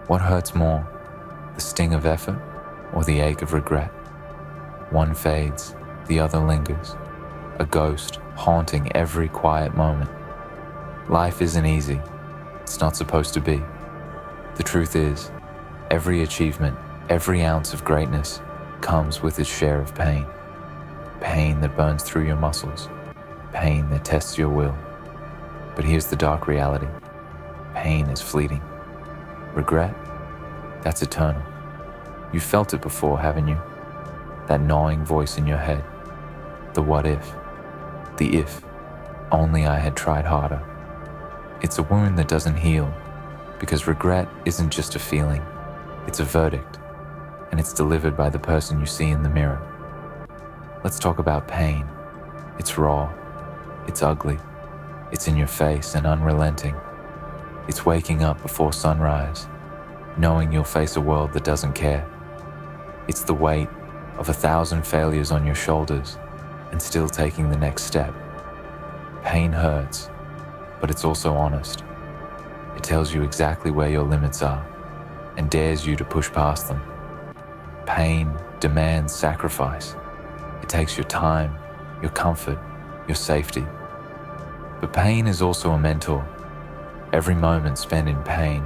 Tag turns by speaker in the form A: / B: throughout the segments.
A: What hurts more, the sting of effort or the ache of regret? One fades, the other lingers, a ghost haunting every quiet moment. Life isn't easy. It's not supposed to be. The truth is, every achievement, every ounce of greatness comes with its share of pain. Pain that burns through your muscles, pain that tests your will. But here's the dark reality. Pain is fleeting. Regret? That's eternal. You've felt it before, haven't you? That gnawing voice in your head. The what if. The if only I had tried harder. It's a wound that doesn't heal, because regret isn't just a feeling, it's a verdict, and it's delivered by the person you see in the mirror. Let's talk about pain. It's raw, it's ugly, it's in your face and unrelenting. It's waking up before sunrise, knowing you'll face a world that doesn't care. It's the weight of 1,000 failures on your shoulders and still taking the next step. Pain hurts, but it's also honest. It tells you exactly where your limits are and dares you to push past them. Pain demands sacrifice. It takes your time, your comfort, your safety. But pain is also a mentor. Every moment spent in pain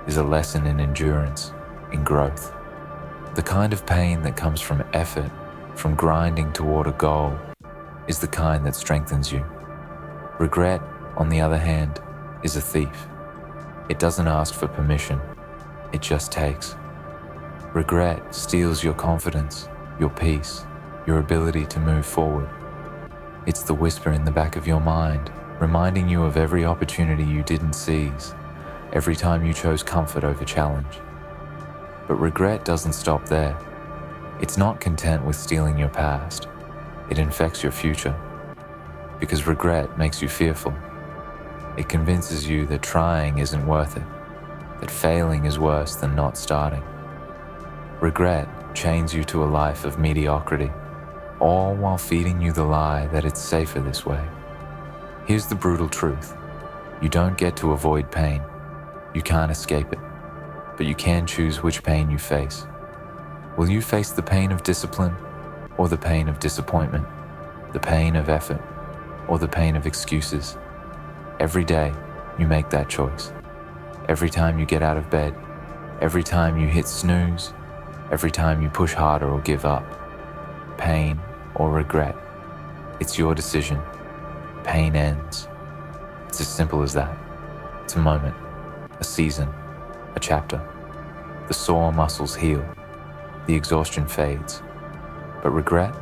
A: is a lesson in endurance, in growth. The kind of pain that comes from effort, from grinding toward a goal, is the kind that strengthens you. Regret, on the other hand, is a thief. It doesn't ask for permission, it just takes. Regret steals your confidence, your peace, your ability to move forward. It's the whisper in the back of your mind, reminding you of every opportunity you didn't seize, every time you chose comfort over challenge. But regret doesn't stop there. It's not content with stealing your past. It infects your future. Because regret makes you fearful. It convinces you that trying isn't worth it, that failing is worse than not starting. Regret chains you to a life of mediocrity, all while feeding you the lie that it's safer this way. Here's the brutal truth. You don't get to avoid pain. You can't escape it, but you can choose which pain you face. Will you face the pain of discipline or the pain of disappointment, the pain of effort or the pain of excuses? Every day you make that choice. Every time you get out of bed, every time you hit snooze, every time you push harder or give up. Pain or regret. It's your decision. Pain ends. It's as simple as that. It's a moment, a season, a chapter. The sore muscles heal. The exhaustion fades. But regret?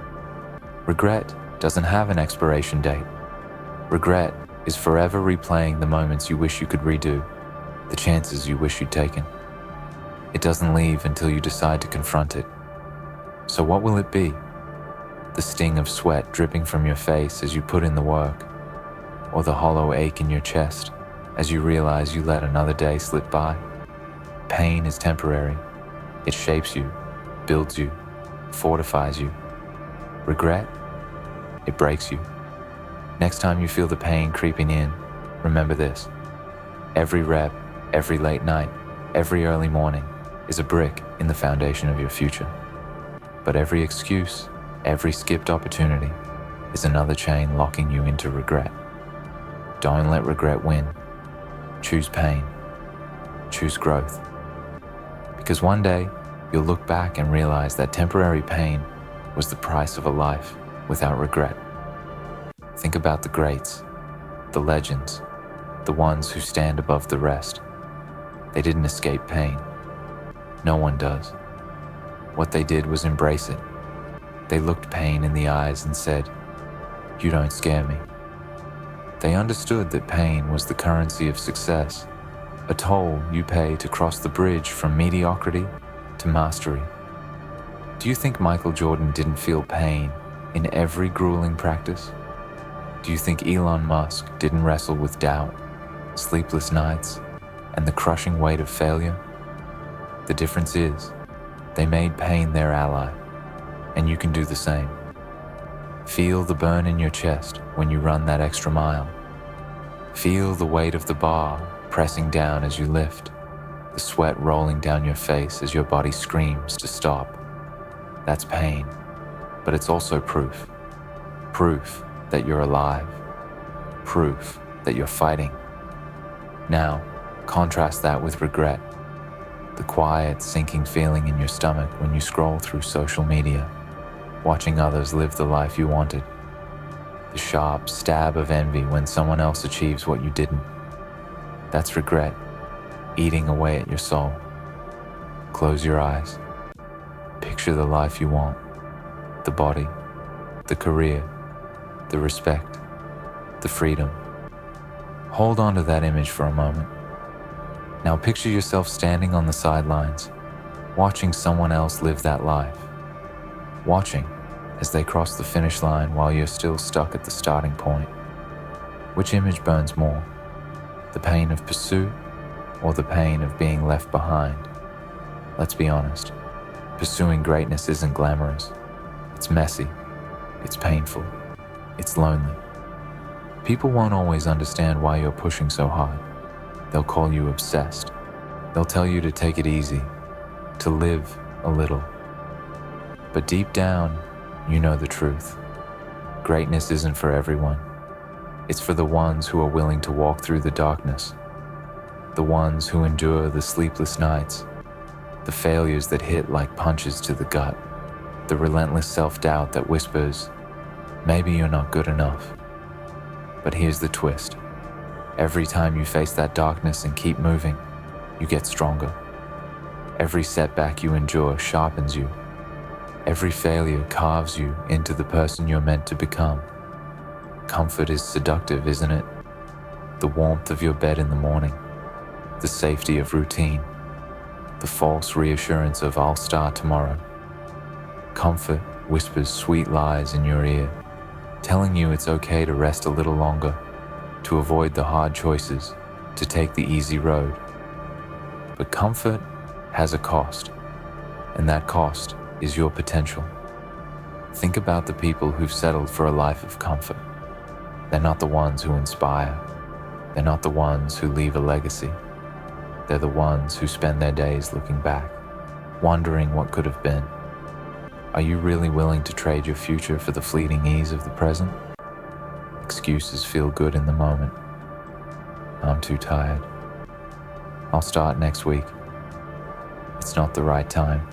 A: Regret doesn't have an expiration date. Regret is forever replaying the moments you wish you could redo, the chances you wish you'd taken. It doesn't leave until you decide to confront it. So what will it be? The sting of sweat dripping from your face as you put in the work, or the hollow ache in your chest as you realize you let another day slip by? Pain is temporary. It shapes you, builds you, fortifies you. Regret? It breaks you. Next time you feel the pain creeping in, remember this. Every rep, every late night, every early morning is a brick in the foundation of your future. But every excuse, every skipped opportunity is another chain locking you into regret. Don't let regret win. Choose pain. Choose growth. Because one day, you'll look back and realize that temporary pain was the price of a life without regret. Think about the greats, the legends, the ones who stand above the rest. They didn't escape pain. No one does. What they did was embrace it. They looked pain in the eyes and said, "You don't scare me." They understood that pain was the currency of success, a toll you pay to cross the bridge from mediocrity to mastery. Do you think Michael Jordan didn't feel pain in every grueling practice? Do you think Elon Musk didn't wrestle with doubt, sleepless nights, and the crushing weight of failure? The difference is, they made pain their ally, and you can do the same. Feel the burn in your chest when you run that extra mile. Feel the weight of the bar pressing down as you lift, the the sweat rolling down your face as your body screams to stop. That's pain, but it's also proof. Proof that you're alive. Proof that you're fighting. Now, contrast that with regret, the quiet, sinking feeling in your stomach when you scroll through social media, watching others live the life you wanted. The sharp stab of envy when someone else achieves what you didn't. That's regret, eating away at your soul. Close your eyes. Picture the life you want, the body, the career, the respect, the freedom. Hold on to that image for a moment. Now picture yourself standing on the sidelines, watching someone else live that life. Watching as they cross the finish line while you're still stuck at the starting point. Which image burns more? The pain of pursuit or the pain of being left behind? Let's be honest, pursuing greatness isn't glamorous. It's messy, it's painful, it's lonely. People won't always understand why you're pushing so hard. They'll call you obsessed. They'll tell you to take it easy, to live a little. But deep down, you know the truth. Greatness isn't for everyone. It's for the ones who are willing to walk through the darkness, the ones who endure the sleepless nights, the failures that hit like punches to the gut, the relentless self-doubt that whispers, maybe you're not good enough. But here's the twist. Every time you face that darkness and keep moving, you get stronger. Every setback you endure sharpens you. Every failure carves you into the person you're meant to become. Comfort is seductive, isn't it? The warmth of your bed in the morning, the safety of routine, the false reassurance of I'll start tomorrow. Comfort whispers sweet lies in your ear, telling you it's okay to rest a little longer, to avoid the hard choices, to take the easy road. But comfort has a cost, and that cost is your potential. Think about the people who've settled for a life of comfort. They're not the ones who inspire. They're not the ones who leave a legacy. They're the ones who spend their days looking back, wondering what could have been. Are you really willing to trade your future for the fleeting ease of the present? Excuses feel good in the moment. I'm too tired. I'll start next week. It's not the right time.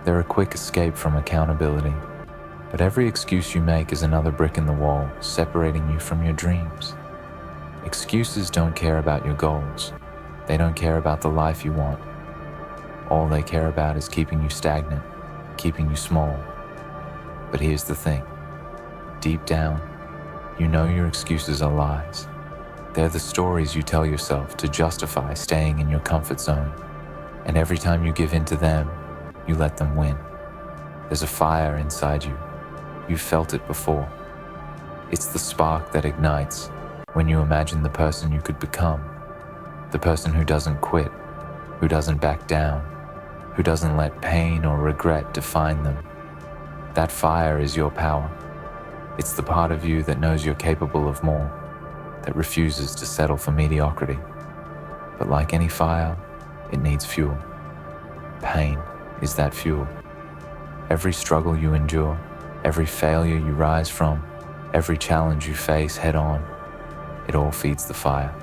A: They're a quick escape from accountability, but every excuse you make is another brick in the wall, separating you from your dreams. Excuses don't care about your goals. They don't care about the life you want. All they care about is keeping you stagnant, keeping you small. But here's the thing. Deep down, you know your excuses are lies. They're the stories you tell yourself to justify staying in your comfort zone. And every time you give in to them, you let them win. There's a fire inside you. You've felt it before. It's the spark that ignites when you imagine the person you could become. The person who doesn't quit, who doesn't back down, who doesn't let pain or regret define them. That fire is your power. It's the part of you that knows you're capable of more, that refuses to settle for mediocrity. But like any fire, it needs fuel. Pain is that fuel. Every struggle you endure, every failure you rise from, every challenge you face head on, it all feeds the fire.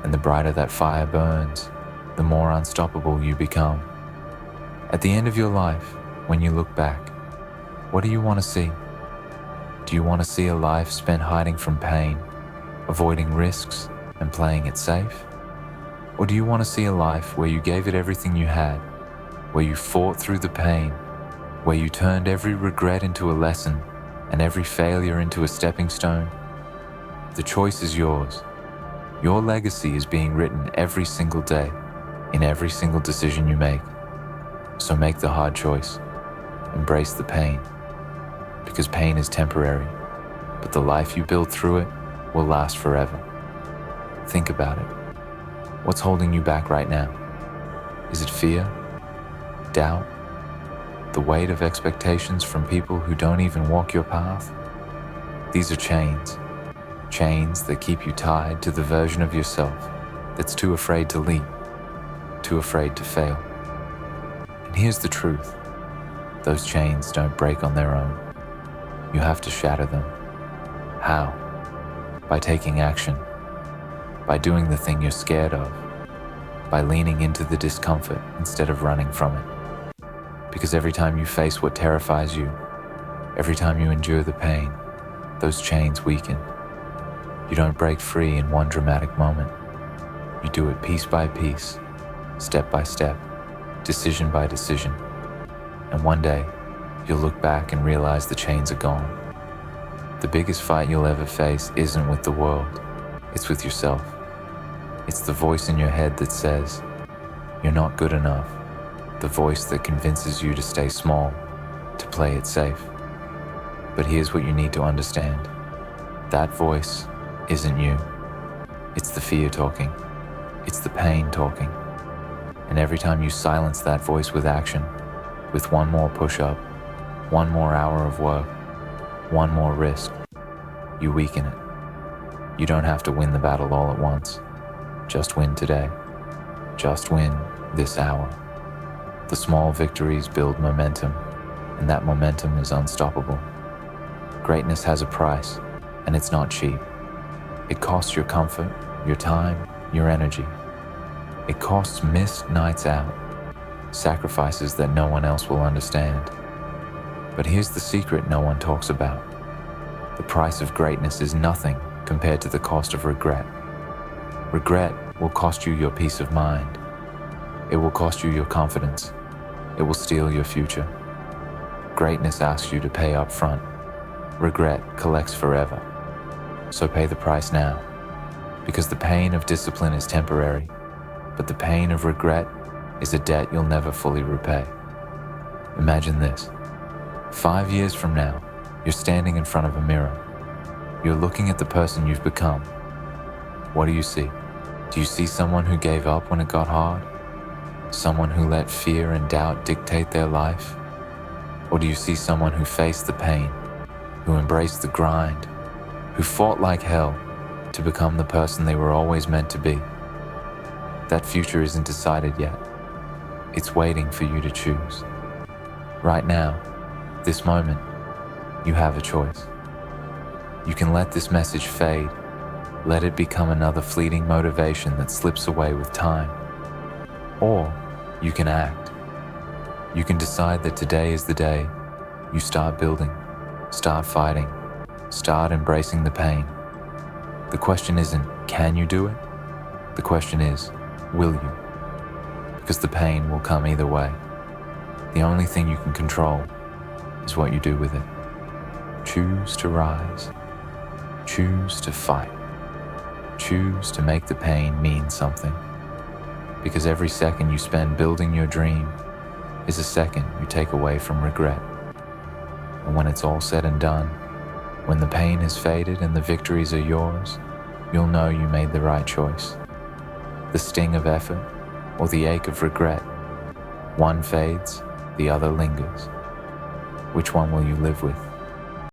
A: And the brighter that fire burns, the more unstoppable you become. At the end of your life, when you look back, what do you want to see? Do you want to see a life spent hiding from pain, avoiding risks and playing it safe? Or do you want to see a life where you gave it everything you had, where you fought through the pain, where you turned every regret into a lesson and every failure into a stepping stone? The choice is yours. Your legacy is being written every single day, in every single decision you make. So make the hard choice. Embrace the pain. Because pain is temporary, but the life you build through it will last forever. Think about it. What's holding you back right now? Is it fear? Doubt? The weight of expectations from people who don't even walk your path? These are chains. Chains that keep you tied to the version of yourself that's too afraid to leap. too afraid to fail. And here's the truth. Those chains don't break on their own. You have to shatter them. How? By taking action. By doing the thing you're scared of. By leaning into the discomfort instead of running from it. Because every time you face what terrifies you, every time you endure the pain, those chains weaken. You don't break free in one dramatic moment. You do it piece by piece, step by step, decision by decision. And one day, you'll look back and realize the chains are gone. The biggest fight you'll ever face isn't with the world, it's with yourself. It's the voice in your head that says, you're not good enough. The voice that convinces you to stay small, to play it safe. But here's what you need to understand. That voice isn't you. It's the fear talking. It's the pain talking. And every time you silence that voice with action, with one more push-up, one more hour of work, one more risk, you weaken it. You don't have to win the battle all at once. Just win today. Just win this hour. The small victories build momentum, and that momentum is unstoppable. Greatness has a price, and it's not cheap. It costs your comfort, your time, your energy. It costs missed nights out, sacrifices that no one else will understand. But here's the secret no one talks about. The price of greatness is nothing compared to the cost of regret. Regret will cost you your peace of mind. It will cost you your confidence. It will steal your future. Greatness asks you to pay up front. Regret collects forever. So pay the price now. Because the pain of discipline is temporary, but the pain of regret is a debt you'll never fully repay. Imagine this. 5 years from now, you're standing in front of a mirror. You're looking at the person you've become. What do you see? Do you see someone who gave up when it got hard? Someone who let fear and doubt dictate their life? Or do you see someone who faced the pain, who embraced the grind, who fought like hell to become the person they were always meant to be? That future isn't decided yet. It's waiting for you to choose. Right now, this moment, you have a choice. You can let this message fade. Let it become another fleeting motivation that slips away with time. Or you can act. You can decide that today is the day you start building, start fighting, start embracing the pain. The question isn't, can you do it? The question is, will you? Because the pain will come either way. The only thing you can control is what you do with it. Choose to rise. Choose to fight. Choose to make the pain mean something. Because every second you spend building your dream is a second you take away from regret. And when it's all said and done, when the pain has faded and the victories are yours, you'll know you made the right choice. The sting of effort or the ache of regret, one fades, the other lingers. Which one will you live with?